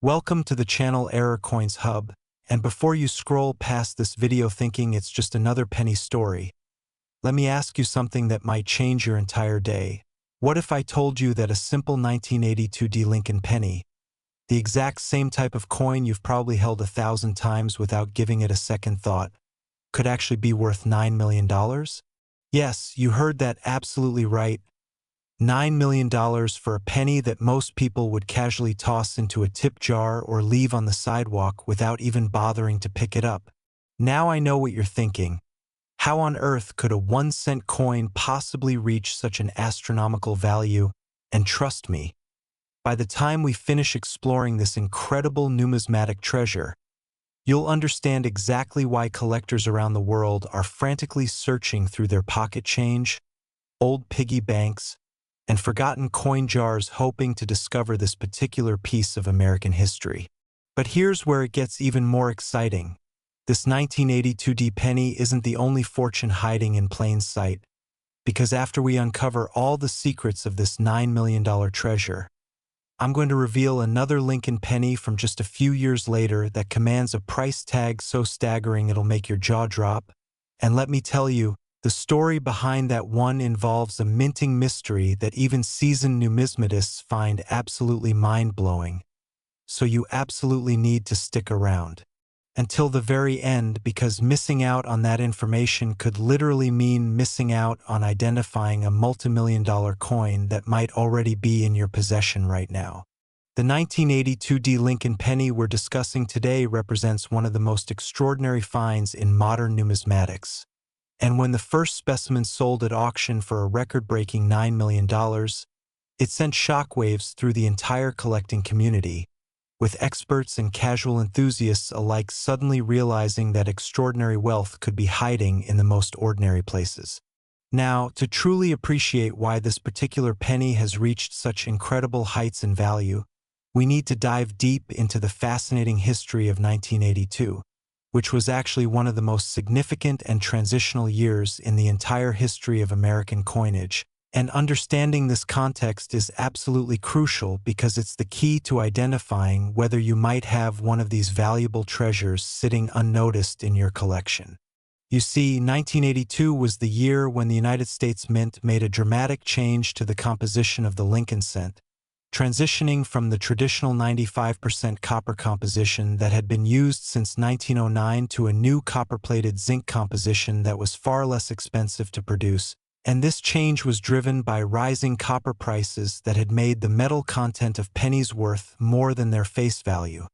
Welcome to the channel Error Coins Hub, and before you scroll past this video thinking it's just another penny story, let me ask you something that might change your entire day. What if I told you that a simple 1982 D Lincoln penny, the exact same type of coin you've probably held 1,000 times without giving it a second thought, could actually be worth $9 million? Yes, you heard that absolutely right. $9 million for a penny that most people would casually toss into a tip jar or leave on the sidewalk without even bothering to pick it up. Now I know what you're thinking. How on earth could a 1-cent coin possibly reach such an astronomical value? And trust me, by the time we finish exploring this incredible numismatic treasure, you'll understand exactly why collectors around the world are frantically searching through their pocket change, old piggy banks, and forgotten coin jars hoping to discover this particular piece of American history. But here's where it gets even more exciting. This 1982 D penny isn't the only fortune hiding in plain sight, because after we uncover all the secrets of this $9 million treasure, I'm going to reveal another Lincoln penny from just a few years later that commands a price tag so staggering it'll make your jaw drop. And let me tell you, the story behind that one involves a minting mystery that even seasoned numismatists find absolutely mind-blowing. So you absolutely need to stick around until the very end, because missing out on that information could literally mean missing out on identifying a multi-million-dollar coin that might already be in your possession right now. The 1982 D Lincoln penny we're discussing today represents one of the most extraordinary finds in modern numismatics. And when the first specimen sold at auction for a record-breaking $9 million, it sent shockwaves through the entire collecting community, with experts and casual enthusiasts alike suddenly realizing that extraordinary wealth could be hiding in the most ordinary places. Now, to truly appreciate why this particular penny has reached such incredible heights in value, we need to dive deep into the fascinating history of 1982. Which was actually one of the most significant and transitional years in the entire history of American coinage. And understanding this context is absolutely crucial because it's the key to identifying whether you might have one of these valuable treasures sitting unnoticed in your collection. You see, 1982 was the year when the United States Mint made a dramatic change to the composition of the Lincoln cent, transitioning from the traditional 95% copper composition that had been used since 1909 to a new copper-plated zinc composition that was far less expensive to produce, and this change was driven by rising copper prices that had made the metal content of pennies worth more than their face value,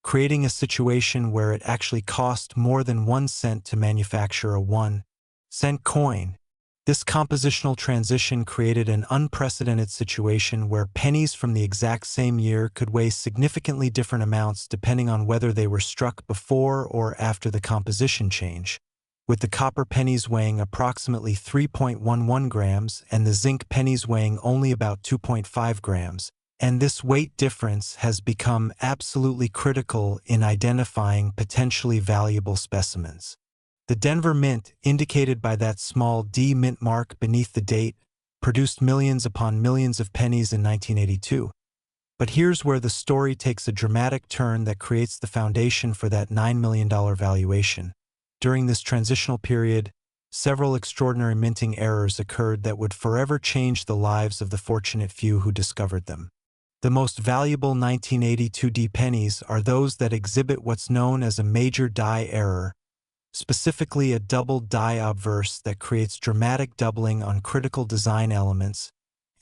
creating a situation where it actually cost more than 1 cent to manufacture a 1-cent coin. This compositional transition created an unprecedented situation where pennies from the exact same year could weigh significantly different amounts depending on whether they were struck before or after the composition change, with the copper pennies weighing approximately 3.11 grams and the zinc pennies weighing only about 2.5 grams. And this weight difference has become absolutely critical in identifying potentially valuable specimens. The Denver Mint, indicated by that small D mint mark beneath the date, produced millions upon millions of pennies in 1982. But here's where the story takes a dramatic turn that creates the foundation for that $9 million valuation. During this transitional period, several extraordinary minting errors occurred that would forever change the lives of the fortunate few who discovered them. The most valuable 1982 D pennies are those that exhibit what's known as a major die error, specifically a double die obverse that creates dramatic doubling on critical design elements,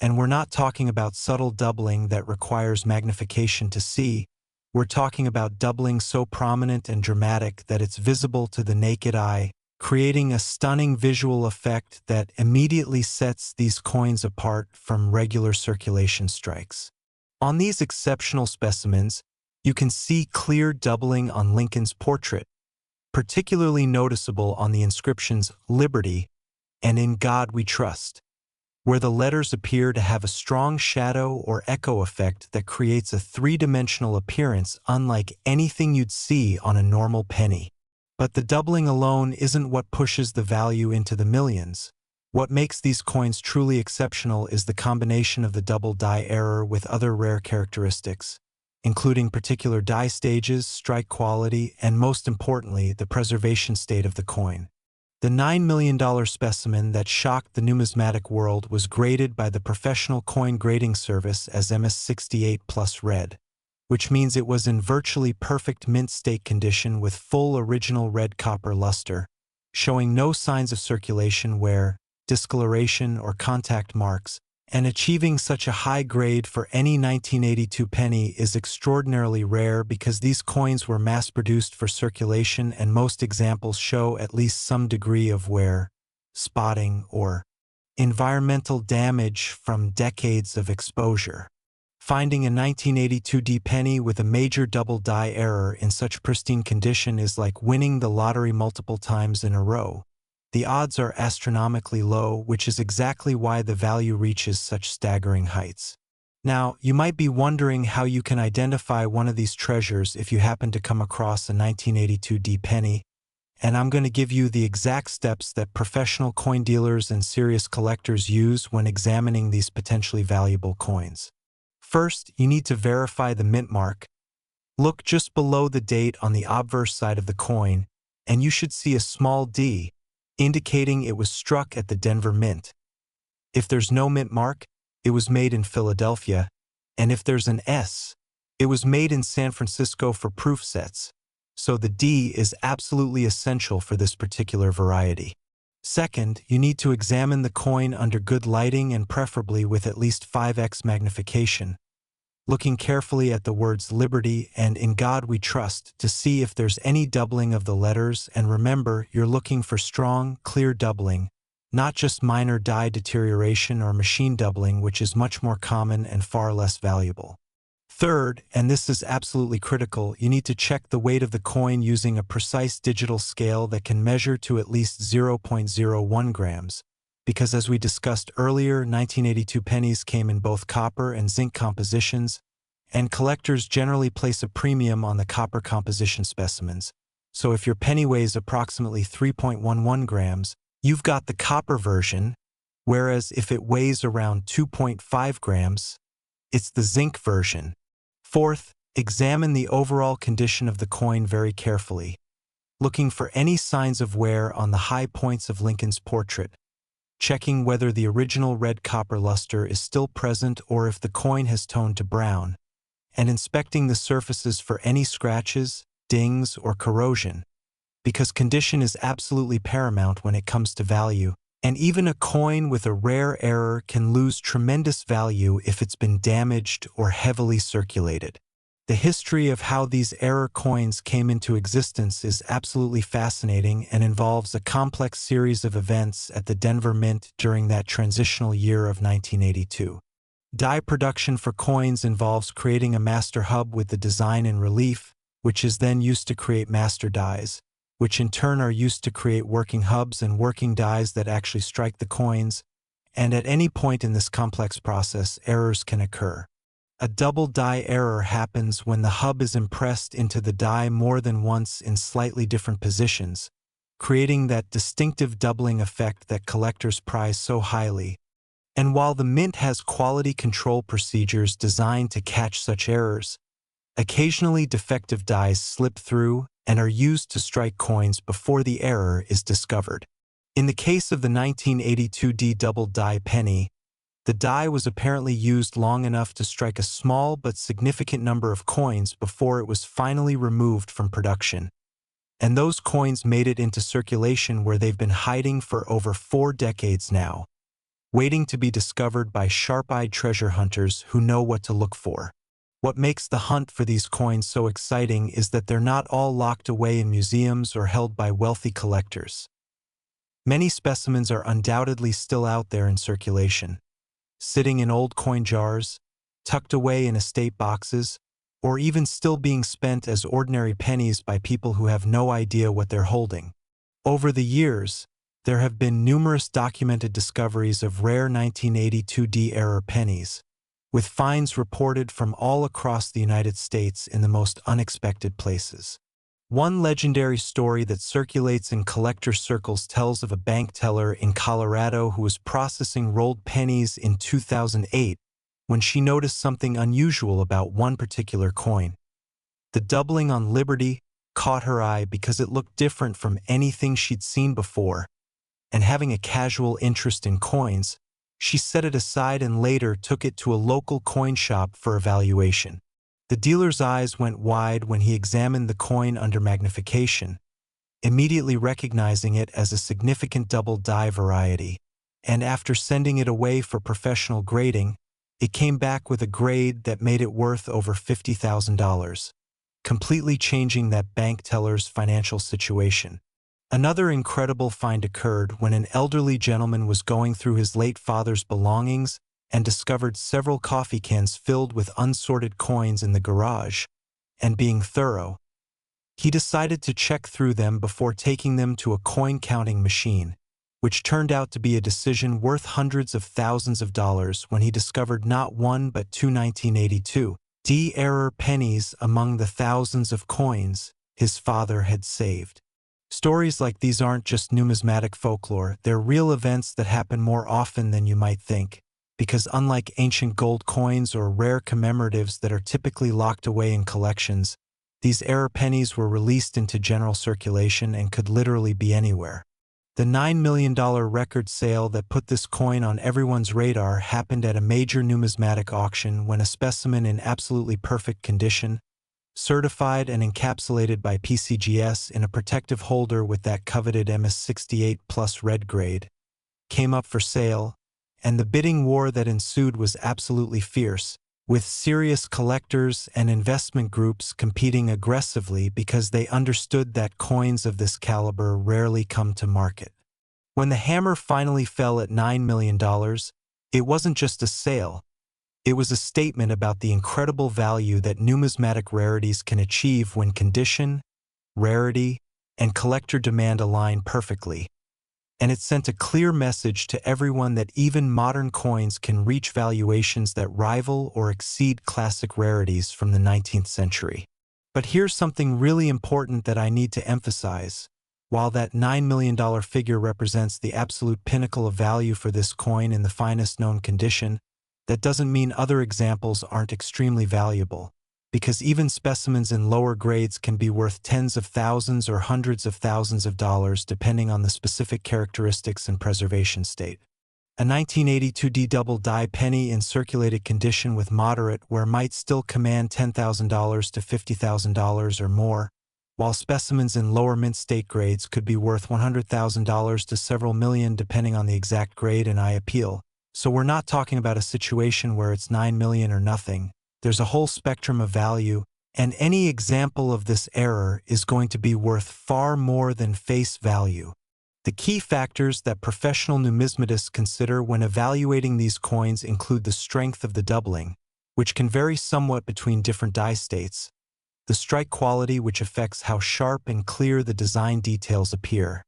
and we're not talking about subtle doubling that requires magnification to see. We're talking about doubling so prominent and dramatic that it's visible to the naked eye, creating a stunning visual effect that immediately sets these coins apart from regular circulation strikes. On these exceptional specimens, you can see clear doubling on Lincoln's portrait, particularly noticeable on the inscriptions "Liberty" and "In God We Trust," where the letters appear to have a strong shadow or echo effect that creates a three-dimensional appearance unlike anything you'd see on a normal penny. But the doubling alone isn't what pushes the value into the millions. What makes these coins truly exceptional is the combination of the double die error with other rare characteristics. including particular die stages, strike quality, and most importantly, the preservation state of the coin. The $9 million specimen that shocked the numismatic world was graded by the professional coin grading service as MS68 plus red, which means it was in virtually perfect mint state condition with full original red copper luster, showing no signs of circulation wear, discoloration, or contact marks, and achieving such a high grade for any 1982 penny is extraordinarily rare because these coins were mass-produced for circulation and most examples show at least some degree of wear, spotting, or environmental damage from decades of exposure. Finding a 1982 penny with a major double die error in such pristine condition is like winning the lottery multiple times in a row. The odds are astronomically low, which is exactly why the value reaches such staggering heights. Now, you might be wondering how you can identify one of these treasures if you happen to come across a 1982 penny, and I'm going to give you the exact steps that professional coin dealers and serious collectors use when examining these potentially valuable coins. First, you need to verify the mint mark. Look just below the date on the obverse side of the coin, and you should see a small D, indicating it was struck at the Denver Mint. If there's no mint mark, it was made in Philadelphia, and if there's an S, it was made in San Francisco for proof sets, so the D is absolutely essential for this particular variety. Second, you need to examine the coin under good lighting and preferably with at least 5x magnification, looking carefully at the words Liberty and In God We Trust to see if there's any doubling of the letters, and remember, you're looking for strong, clear doubling, not just minor die deterioration or machine doubling, which is much more common and far less valuable. Third, and this is absolutely critical, you need to check the weight of the coin using a precise digital scale that can measure to at least 0.01 grams. Because as we discussed earlier, 1982 pennies came in both copper and zinc compositions, and collectors generally place a premium on the copper composition specimens. So if your penny weighs approximately 3.11 grams, you've got the copper version, whereas if it weighs around 2.5 grams, it's the zinc version. Fourth, examine the overall condition of the coin very carefully, looking for any signs of wear on the high points of Lincoln's portrait, checking whether the original red copper luster is still present or if the coin has toned to brown, and inspecting the surfaces for any scratches, dings, or corrosion, because condition is absolutely paramount when it comes to value, and even a coin with a rare error can lose tremendous value if it's been damaged or heavily circulated. The history of how these error coins came into existence is absolutely fascinating and involves a complex series of events at the Denver Mint during that transitional year of 1982. Die production for coins involves creating a master hub with the design in relief, which is then used to create master dies, which in turn are used to create working hubs and working dies that actually strike the coins, and at any point in this complex process, errors can occur. A double die error happens when the hub is impressed into the die more than once in slightly different positions, creating that distinctive doubling effect that collectors prize so highly. And while the mint has quality control procedures designed to catch such errors, occasionally defective dies slip through and are used to strike coins before the error is discovered. In the case of the 1982 double die penny, the die was apparently used long enough to strike a small but significant number of coins before it was finally removed from production. And those coins made it into circulation where they've been hiding for over 4 decades now, waiting to be discovered by sharp-eyed treasure hunters who know what to look for. What makes the hunt for these coins so exciting is that they're not all locked away in museums or held by wealthy collectors. Many specimens are undoubtedly still out there in circulation, sitting in old coin jars, tucked away in estate boxes, or even still being spent as ordinary pennies by people who have no idea what they're holding. Over the years, there have been numerous documented discoveries of rare 1982 error pennies, with finds reported from all across the United States in the most unexpected places. One legendary story that circulates in collector circles tells of a bank teller in Colorado who was processing rolled pennies in 2008 when she noticed something unusual about one particular coin. The doubling on Liberty caught her eye because it looked different from anything she'd seen before, and having a casual interest in coins, she set it aside and later took it to a local coin shop for evaluation. The dealer's eyes went wide when he examined the coin under magnification, immediately recognizing it as a significant double die variety, and after sending it away for professional grading, it came back with a grade that made it worth over $50,000, completely changing that bank teller's financial situation. Another incredible find occurred when an elderly gentleman was going through his late father's belongings and discovered several coffee cans filled with unsorted coins in the garage, and being thorough, he decided to check through them before taking them to a coin-counting machine, which turned out to be a decision worth hundreds of thousands of dollars when he discovered not one but two 1982 D-error pennies among the thousands of coins his father had saved. Stories like these aren't just numismatic folklore, they're real events that happen more often than you might think, because unlike ancient gold coins or rare commemoratives that are typically locked away in collections, these error pennies were released into general circulation and could literally be anywhere. The $9 million record sale that put this coin on everyone's radar happened at a major numismatic auction when a specimen in absolutely perfect condition, certified and encapsulated by PCGS in a protective holder with that coveted MS68 plus red grade, came up for sale, and the bidding war that ensued was absolutely fierce, with serious collectors and investment groups competing aggressively because they understood that coins of this caliber rarely come to market. When the hammer finally fell at $9 million, it wasn't just a sale. It was a statement about the incredible value that numismatic rarities can achieve when condition, rarity, and collector demand align perfectly. And it sent a clear message to everyone that even modern coins can reach valuations that rival or exceed classic rarities from the 19th century. But here's something really important that I need to emphasize. While that $9 million figure represents the absolute pinnacle of value for this coin in the finest known condition, that doesn't mean other examples aren't extremely valuable, because even specimens in lower grades can be worth tens of thousands or hundreds of thousands of dollars depending on the specific characteristics and preservation state. A 1982 D double die penny in circulated condition with moderate wear might still command $10,000 to $50,000 or more, while specimens in lower mint state grades could be worth $100,000 to several million depending on the exact grade and eye appeal. So we're not talking about a situation where it's 9 million or nothing. There's a whole spectrum of value, and any example of this error is going to be worth far more than face value. The key factors that professional numismatists consider when evaluating these coins include the strength of the doubling, which can vary somewhat between different die states, the strike quality, which affects how sharp and clear the design details appear,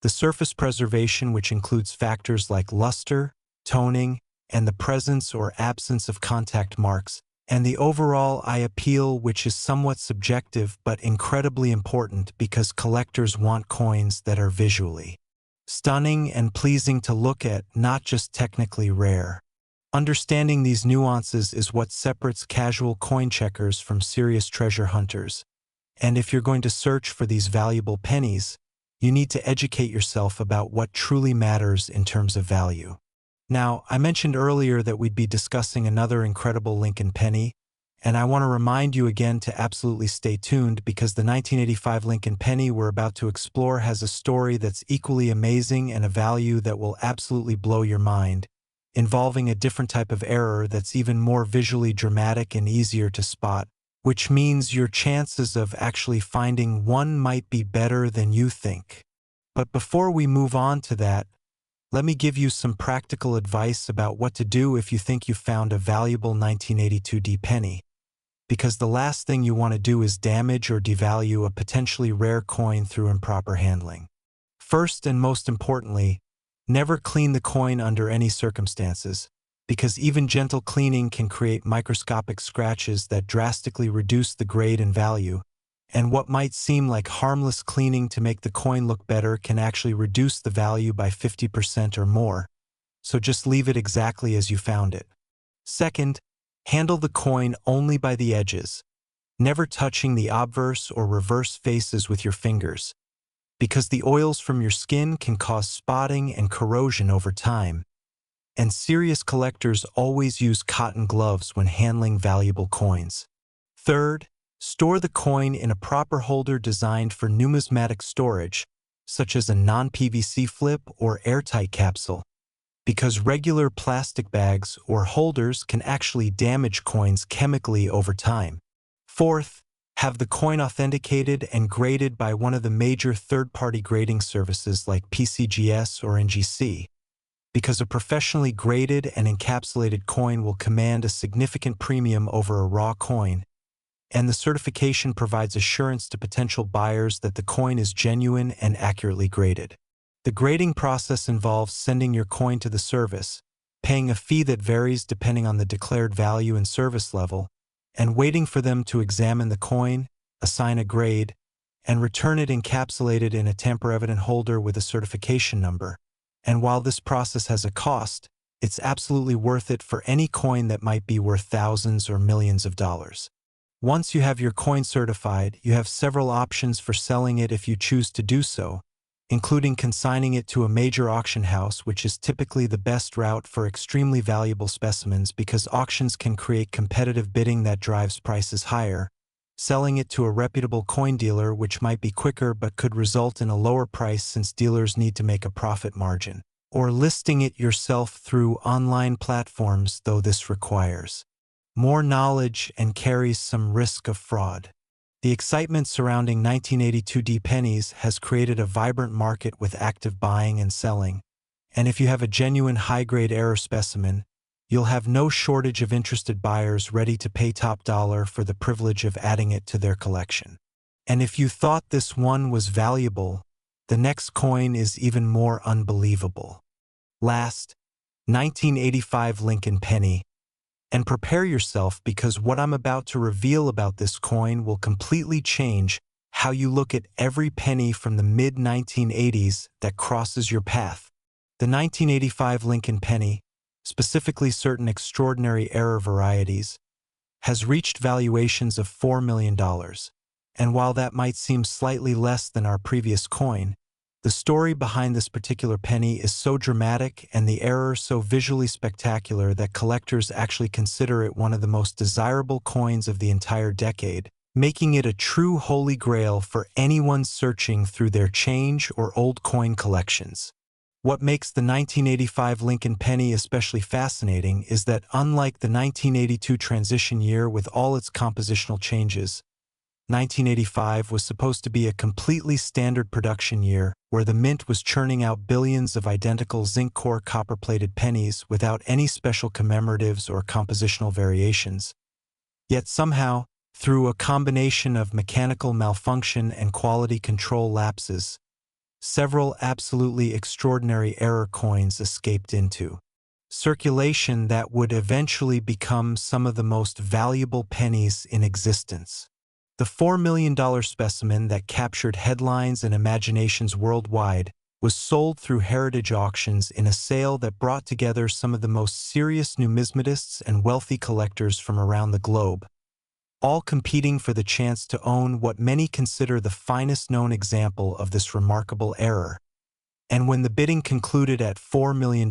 the surface preservation, which includes factors like luster, toning, and the presence or absence of contact marks, and the overall eye appeal, which is somewhat subjective but incredibly important because collectors want coins that are visually stunning and pleasing to look at, not just technically rare. Understanding these nuances is what separates casual coin checkers from serious treasure hunters. And if you're going to search for these valuable pennies, you need to educate yourself about what truly matters in terms of value. Now, I mentioned earlier that we'd be discussing another incredible Lincoln penny, and I want to remind you again to absolutely stay tuned because the 1985 Lincoln penny we're about to explore has a story that's equally amazing and a value that will absolutely blow your mind, involving a different type of error that's even more visually dramatic and easier to spot, which means your chances of actually finding one might be better than you think. But before we move on to that, let me give you some practical advice about what to do if you think you found a valuable 1982 D penny, because the last thing you want to do is damage or devalue a potentially rare coin through improper handling. First and most importantly, never clean the coin under any circumstances, because even gentle cleaning can create microscopic scratches that drastically reduce the grade and value, and what might seem like harmless cleaning to make the coin look better can actually reduce the value by 50% or more, so just leave it exactly as you found it. Second, handle the coin only by the edges, never touching the obverse or reverse faces with your fingers, because the oils from your skin can cause spotting and corrosion over time, and serious collectors always use cotton gloves when handling valuable coins. Third, store the coin in a proper holder designed for numismatic storage, such as a non-PVC flip or airtight capsule, because regular plastic bags or holders can actually damage coins chemically over time. Fourth, have the coin authenticated and graded by one of the major third-party grading services like PCGS or NGC, because a professionally graded and encapsulated coin will command a significant premium over a raw coin, and the certification provides assurance to potential buyers that the coin is genuine and accurately graded. The grading process involves sending your coin to the service, paying a fee that varies depending on the declared value and service level, and waiting for them to examine the coin, assign a grade, and return it encapsulated in a tamper-evident holder with a certification number. And while this process has a cost, it's absolutely worth it for any coin that might be worth thousands or millions of dollars. Once you have your coin certified, you have several options for selling it if you choose to do so, including consigning it to a major auction house, which is typically the best route for extremely valuable specimens because auctions can create competitive bidding that drives prices higher, selling it to a reputable coin dealer, which might be quicker but could result in a lower price since dealers need to make a profit margin, or listing it yourself through online platforms, though this requires more knowledge and carries some risk of fraud. The excitement surrounding 1982 pennies has created a vibrant market with active buying and selling, and if you have a genuine high-grade error specimen, you'll have no shortage of interested buyers ready to pay top dollar for the privilege of adding it to their collection. And if you thought this one was valuable, the next coin is even more unbelievable. Last, 1985 Lincoln penny. And prepare yourself because what I'm about to reveal about this coin will completely change how you look at every penny from the mid-1980s that crosses your path. The 1985 Lincoln penny, specifically certain extraordinary error varieties, has reached valuations of $4 million. And while that might seem slightly less than our previous coin, the story behind this particular penny is so dramatic and the error so visually spectacular that collectors actually consider it one of the most desirable coins of the entire decade, making it a true holy grail for anyone searching through their change or old coin collections. What makes the 1985 Lincoln penny especially fascinating is that unlike the 1982 transition year with all its compositional changes, 1985 was supposed to be a completely standard production year where the mint was churning out billions of identical zinc-core copper-plated pennies without any special commemoratives or compositional variations. Yet somehow, through a combination of mechanical malfunction and quality control lapses, several absolutely extraordinary error coins escaped into circulation that would eventually become some of the most valuable pennies in existence. The $4 million specimen that captured headlines and imaginations worldwide was sold through heritage auctions in a sale that brought together some of the most serious numismatists and wealthy collectors from around the globe, all competing for the chance to own what many consider the finest known example of this remarkable error. And when the bidding concluded at $4 million,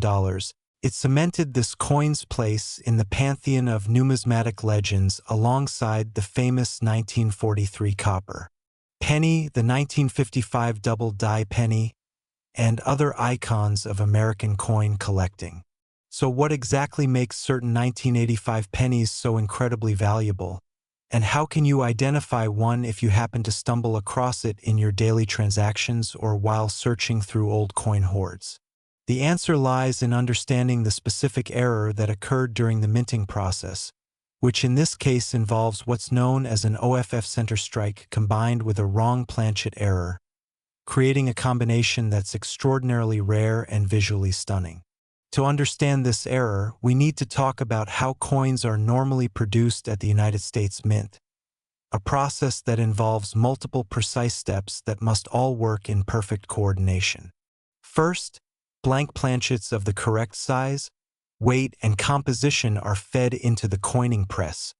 it cemented this coin's place in the pantheon of numismatic legends alongside the famous 1943 copper penny, the 1955 double die penny, and other icons of American coin collecting. So what exactly makes certain 1985 pennies so incredibly valuable? And how can you identify one if you happen to stumble across it in your daily transactions or while searching through old coin hoards? The answer lies in understanding the specific error that occurred during the minting process, which in this case involves what's known as an OFF center strike combined with a wrong planchet error, creating a combination that's extraordinarily rare and visually stunning. To understand this error, we need to talk about how coins are normally produced at the United States Mint, a process that involves multiple precise steps that must all work in perfect coordination. First, blank planchets of the correct size, weight, and composition are fed into the coining press,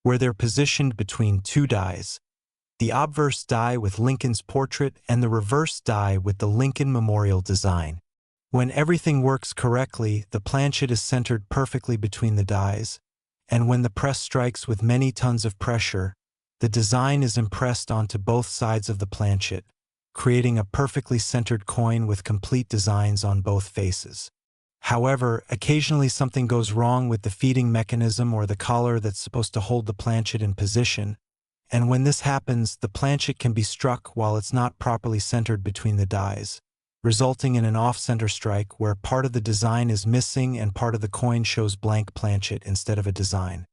where they're positioned between two dies, the obverse die with Lincoln's portrait and the reverse die with the Lincoln Memorial design. When everything works correctly, the planchet is centered perfectly between the dies, and when the press strikes with many tons of pressure, the design is impressed onto both sides of the planchet, creating a perfectly centered coin with complete designs on both faces. However, occasionally something goes wrong with the feeding mechanism or the collar that's supposed to hold the planchet in position, and when this happens, the planchet can be struck while it's not properly centered between the dies, resulting in an off-center strike where part of the design is missing and part of the coin shows blank planchet instead of a design.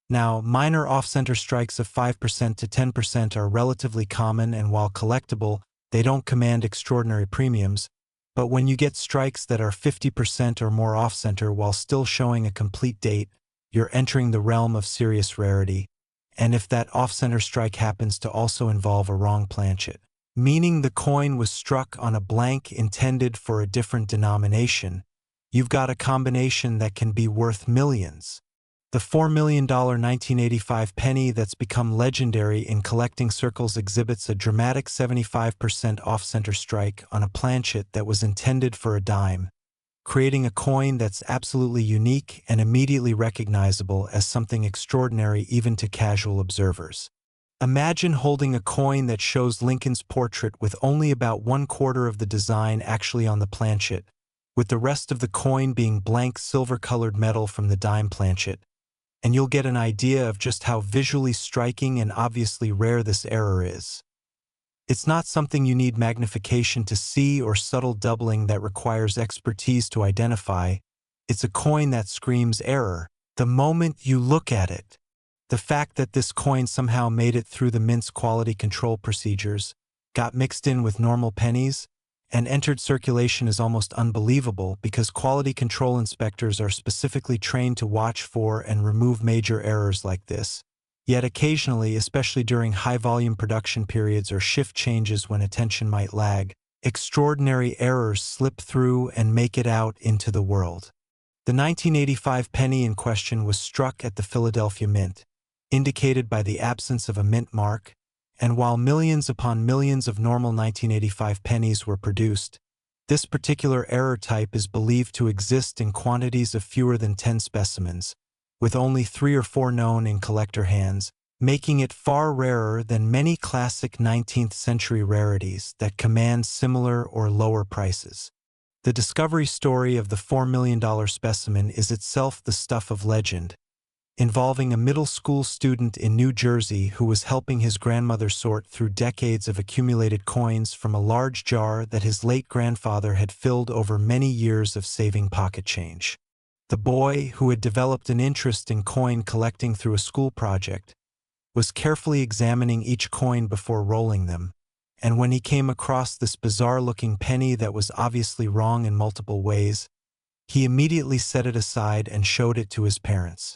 Now, minor off-center strikes of 5% to 10% are relatively common, and while collectible, they don't command extraordinary premiums, but when you get strikes that are 50% or more off-center while still showing a complete date, you're entering the realm of serious rarity. And if that off-center strike happens to also involve a wrong planchet, meaning the coin was struck on a blank intended for a different denomination, you've got a combination that can be worth millions. The $4 million 1985 penny that's become legendary in collecting circles exhibits a dramatic 75% off-center strike on a planchet that was intended for a dime, creating a coin that's absolutely unique and immediately recognizable as something extraordinary even to casual observers. Imagine holding a coin that shows Lincoln's portrait with only about 1/4 of the design actually on the planchet, with the rest of the coin being blank silver-colored metal from the dime planchet, and you'll get an idea of just how visually striking and obviously rare this error is. It's not something you need magnification to see or subtle doubling that requires expertise to identify. It's a coin that screams error the moment you look at it. The fact that this coin somehow made it through the mint's quality control procedures, got mixed in with normal pennies, and entered circulation is almost unbelievable because quality control inspectors are specifically trained to watch for and remove major errors like this. Yet occasionally, especially during high-volume production periods or shift changes when attention might lag, extraordinary errors slip through and make it out into the world. The 1985 penny in question was struck at the Philadelphia Mint, indicated by the absence of a mint mark, and while millions upon millions of normal 1985 pennies were produced, this particular error type is believed to exist in quantities of fewer than 10 specimens, with only 3 or 4 known in collector hands, making it far rarer than many classic 19th century rarities that command similar or lower prices. The discovery story of the $4 million specimen is itself the stuff of legend, involving a middle school student in New Jersey who was helping his grandmother sort through decades of accumulated coins from a large jar that his late grandfather had filled over many years of saving pocket change. The boy, who had developed an interest in coin collecting through a school project, was carefully examining each coin before rolling them, and when he came across this bizarre-looking penny that was obviously wrong in multiple ways, he immediately set it aside and showed it to his parents.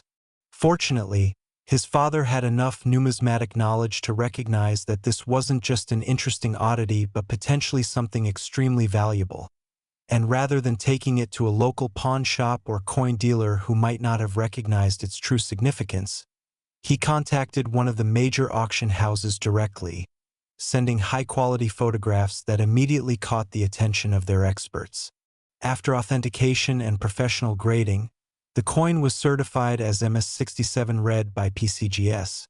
Fortunately, his father had enough numismatic knowledge to recognize that this wasn't just an interesting oddity but potentially something extremely valuable. And rather than taking it to a local pawn shop or coin dealer who might not have recognized its true significance, he contacted one of the major auction houses directly, sending high-quality photographs that immediately caught the attention of their experts. After authentication and professional grading, the coin was certified as MS67 Red by PCGS,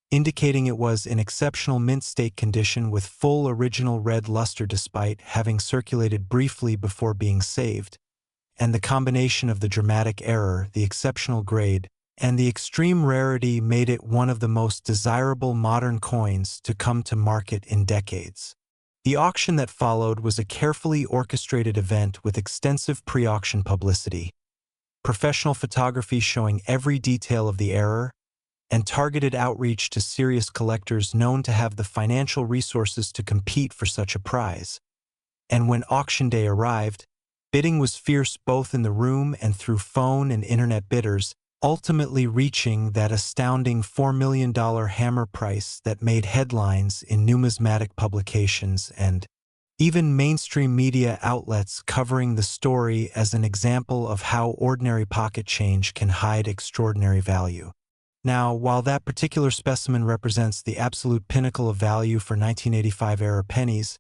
indicating it was in exceptional mint state condition with full original red luster despite having circulated briefly before being saved, and the combination of the dramatic error, the exceptional grade, and the extreme rarity made it one of the most desirable modern coins to come to market in decades. The auction that followed was a carefully orchestrated event with extensive pre-auction publicity, professional photography showing every detail of the error, and targeted outreach to serious collectors known to have the financial resources to compete for such a prize. And when auction day arrived, bidding was fierce both in the room and through phone and internet bidders, ultimately reaching that astounding $4 million hammer price that made headlines in numismatic publications and Even mainstream media outlets covering the story as an example of how ordinary pocket change can hide extraordinary value. Now, while that particular specimen represents the absolute pinnacle of value for 1985-era pennies,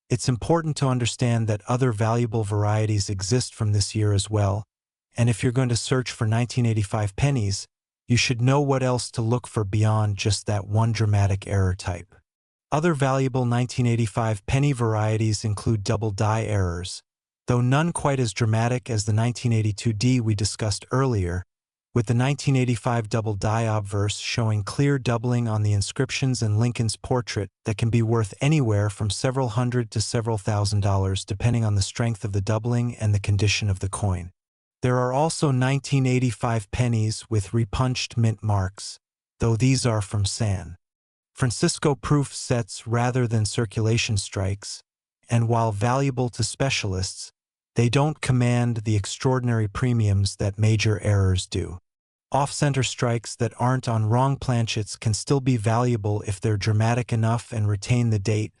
it's important to understand that other valuable varieties exist from this year as well, and if you're going to search for 1985 pennies, you should know what else to look for beyond just that one dramatic error type. Other valuable 1985 penny varieties include double die errors, though none quite as dramatic as the 1982D we discussed earlier, with the 1985 double die obverse showing clear doubling on the inscriptions and Lincoln's portrait that can be worth anywhere from several hundred to several $1,000s depending on the strength of the doubling and the condition of the coin. There are also 1985 pennies with repunched mint marks, though these are from San Francisco proof sets rather than circulation strikes, and while valuable to specialists, they don't command the extraordinary premiums that major errors do. Off-center strikes that aren't on wrong planchets can still be valuable if they're dramatic enough and retain the date,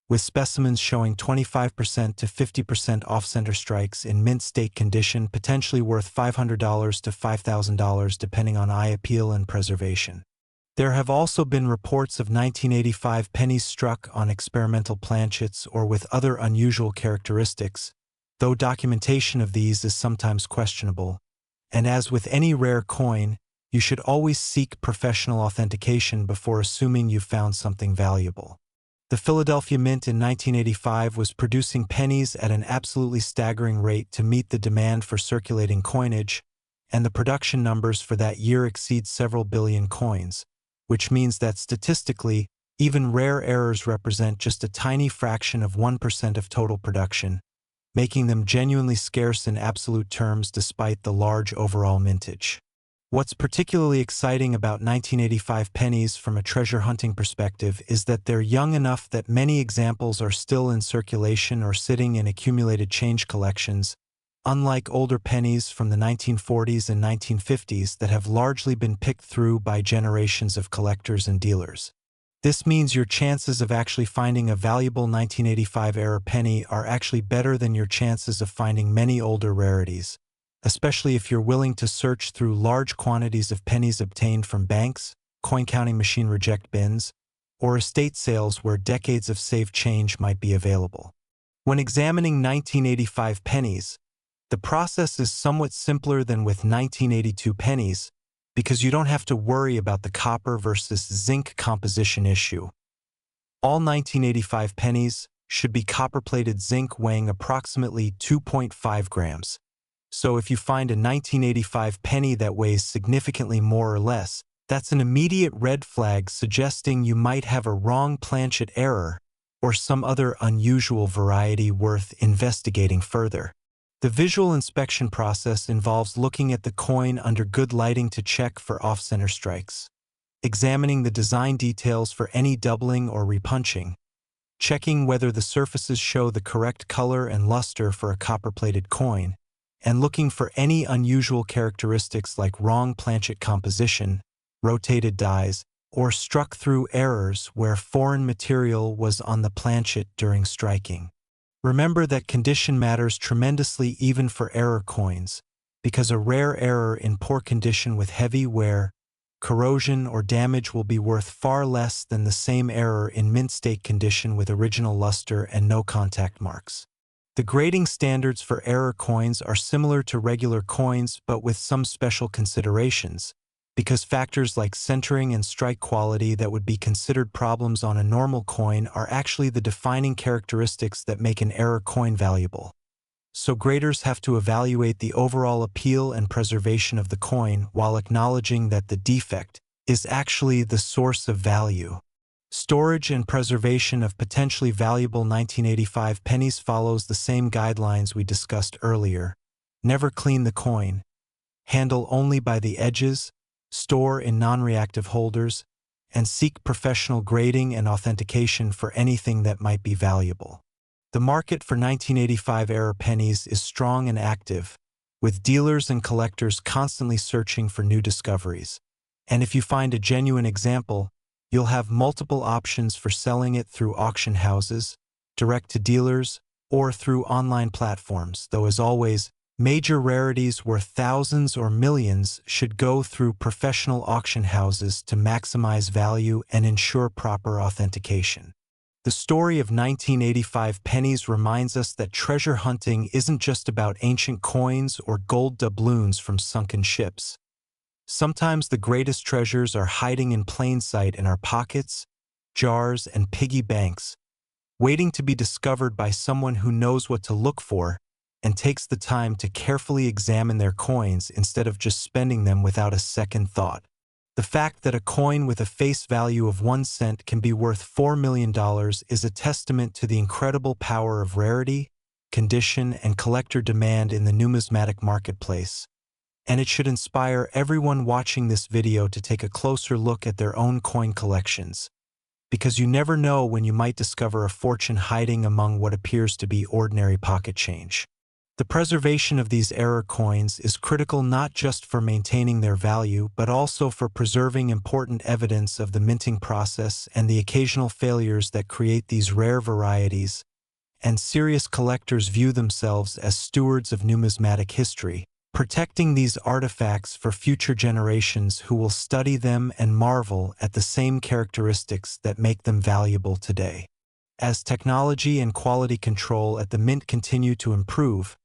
with specimens showing 25% to 50% off-center strikes in mint state condition potentially worth $500 to $5,000 depending on eye appeal and preservation. There have also been reports of 1985 pennies struck on experimental planchets or with other unusual characteristics, though documentation of these is sometimes questionable. And as with any rare coin, you should always seek professional authentication before assuming you've found something valuable. The Philadelphia Mint in 1985 was producing pennies at an absolutely staggering rate to meet the demand for circulating coinage, and the production numbers for that year exceed several billion coins, which means that statistically, even rare errors represent just a tiny fraction of 1% of total production, making them genuinely scarce in absolute terms despite the large overall mintage. What's particularly exciting about 1985 pennies from a treasure hunting perspective is that they're young enough that many examples are still in circulation or sitting in accumulated change collections, unlike older pennies from the 1940s and 1950s that have largely been picked through by generations of collectors and dealers. This means your chances of actually finding a valuable 1985-era penny are actually better than your chances of finding many older rarities, especially if you're willing to search through large quantities of pennies obtained from banks, coin-counting machine reject bins, or estate sales where decades of saved change might be available. When examining 1985 pennies, the process is somewhat simpler than with 1982 pennies, because you don't have to worry about the copper versus zinc composition issue. All 1985 pennies should be copper-plated zinc weighing approximately 2.5 grams. So if you find a 1985 penny that weighs significantly more or less, that's an immediate red flag suggesting you might have a wrong planchet error or some other unusual variety worth investigating further. The visual inspection process involves looking at the coin under good lighting to check for off-center strikes, examining the design details for any doubling or repunching, checking whether the surfaces show the correct color and luster for a copper-plated coin, and looking for any unusual characteristics like wrong planchet composition, rotated dies, or struck-through errors where foreign material was on the planchet during striking. Remember that condition matters tremendously even for error coins, because a rare error in poor condition with heavy wear, corrosion, or damage will be worth far less than the same error in mint state condition with original luster and no contact marks. The grading standards for error coins are similar to regular coins but with some special considerations, because factors like centering and strike quality that would be considered problems on a normal coin are actually the defining characteristics that make an error coin valuable. So graders have to evaluate the overall appeal and preservation of the coin while acknowledging that the defect is actually the source of value. Storage and preservation of potentially valuable 1985 pennies follows the same guidelines we discussed earlier. Never clean the coin. Handle only by the edges. Store in non-reactive holders, and seek professional grading and authentication for anything that might be valuable. The market for 1985-era pennies is strong and active, with dealers and collectors constantly searching for new discoveries. And if you find a genuine example, you'll have multiple options for selling it through auction houses, direct to dealers, or through online platforms, though as always, major rarities worth thousands or millions should go through professional auction houses to maximize value and ensure proper authentication. The story of 1985 pennies reminds us that treasure hunting isn't just about ancient coins or gold doubloons from sunken ships. Sometimes the greatest treasures are hiding in plain sight in our pockets, jars, and piggy banks, waiting to be discovered by someone who knows what to look for and takes the time to carefully examine their coins instead of just spending them without a second thought. The fact that a coin with a face value of 1 cent can be worth $4 million is a testament to the incredible power of rarity, condition, and collector demand in the numismatic marketplace. And it should inspire everyone watching this video to take a closer look at their own coin collections, because you never know when you might discover a fortune hiding among what appears to be ordinary pocket change. The preservation of these error coins is critical not just for maintaining their value, but also for preserving important evidence of the minting process and the occasional failures that create these rare varieties, and serious collectors view themselves as stewards of numismatic history, protecting these artifacts for future generations who will study them and marvel at the same characteristics that make them valuable today. As technology and quality control at the mint continue to improve,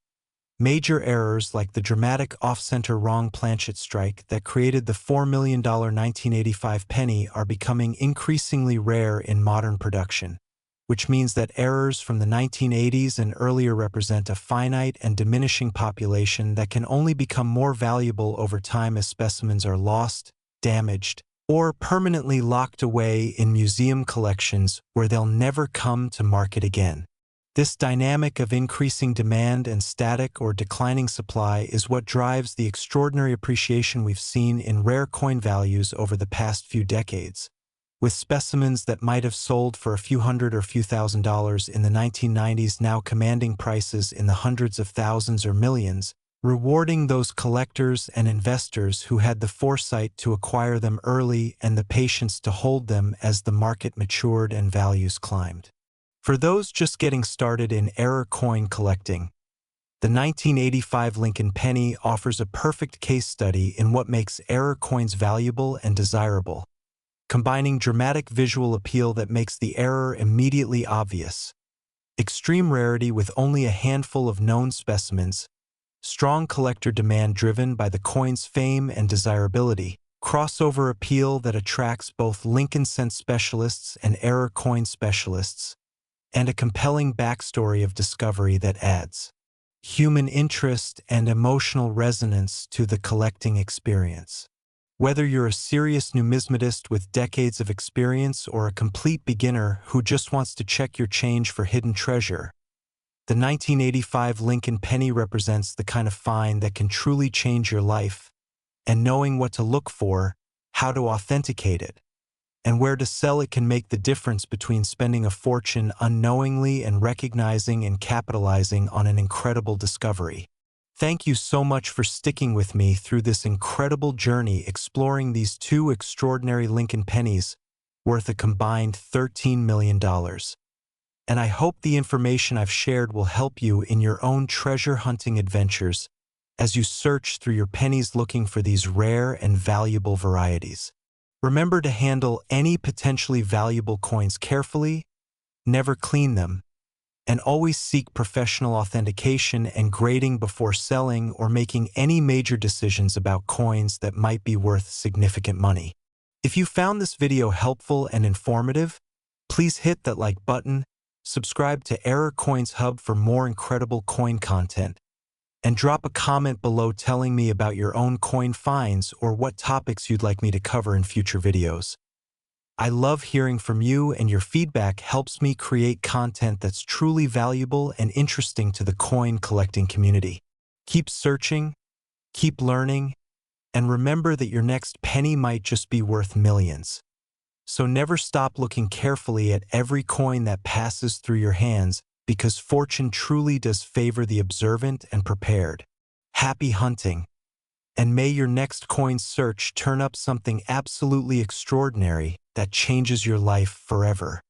major errors like the dramatic off-center wrong planchet strike that created the $4 million 1985 penny are becoming increasingly rare in modern production, which means that errors from the 1980s and earlier represent a finite and diminishing population that can only become more valuable over time as specimens are lost, damaged, or permanently locked away in museum collections where they'll never come to market again. This dynamic of increasing demand and static or declining supply is what drives the extraordinary appreciation we've seen in rare coin values over the past few decades, with specimens that might have sold for a few hundred or few $1,000s in the 1990s now commanding prices in the hundreds of thousands or millions, rewarding those collectors and investors who had the foresight to acquire them early and the patience to hold them as the market matured and values climbed. For those just getting started in error coin collecting, the 1985 Lincoln penny offers a perfect case study in what makes error coins valuable and desirable, combining dramatic visual appeal that makes the error immediately obvious, extreme rarity with only a handful of known specimens, strong collector demand driven by the coin's fame and desirability, crossover appeal that attracts both Lincoln cent specialists and error coin specialists, and a compelling backstory of discovery that adds human interest and emotional resonance to the collecting experience. Whether you're a serious numismatist with decades of experience or a complete beginner who just wants to check your change for hidden treasure, the 1985 Lincoln penny represents the kind of find that can truly change your life, and knowing what to look for, how to authenticate it, and where to sell it can make the difference between spending a fortune unknowingly and recognizing and capitalizing on an incredible discovery. Thank you so much for sticking with me through this incredible journey exploring these two extraordinary Lincoln pennies worth a combined $13 million. And I hope the information I've shared will help you in your own treasure hunting adventures as you search through your pennies looking for these rare and valuable varieties. Remember to handle any potentially valuable coins carefully, never clean them, and always seek professional authentication and grading before selling or making any major decisions about coins that might be worth significant money. If you found this video helpful and informative, please hit that like button, subscribe to Error Coins Hub for more incredible coin content, and drop a comment below telling me about your own coin finds or what topics you'd like me to cover in future videos. I love hearing from you, and your feedback helps me create content that's truly valuable and interesting to the coin collecting community. Keep searching, keep learning, and remember that your next penny might just be worth millions. So never stop looking carefully at every coin that passes through your hands, because fortune truly does favor the observant and prepared. Happy hunting, and may your next coin search turn up something absolutely extraordinary that changes your life forever.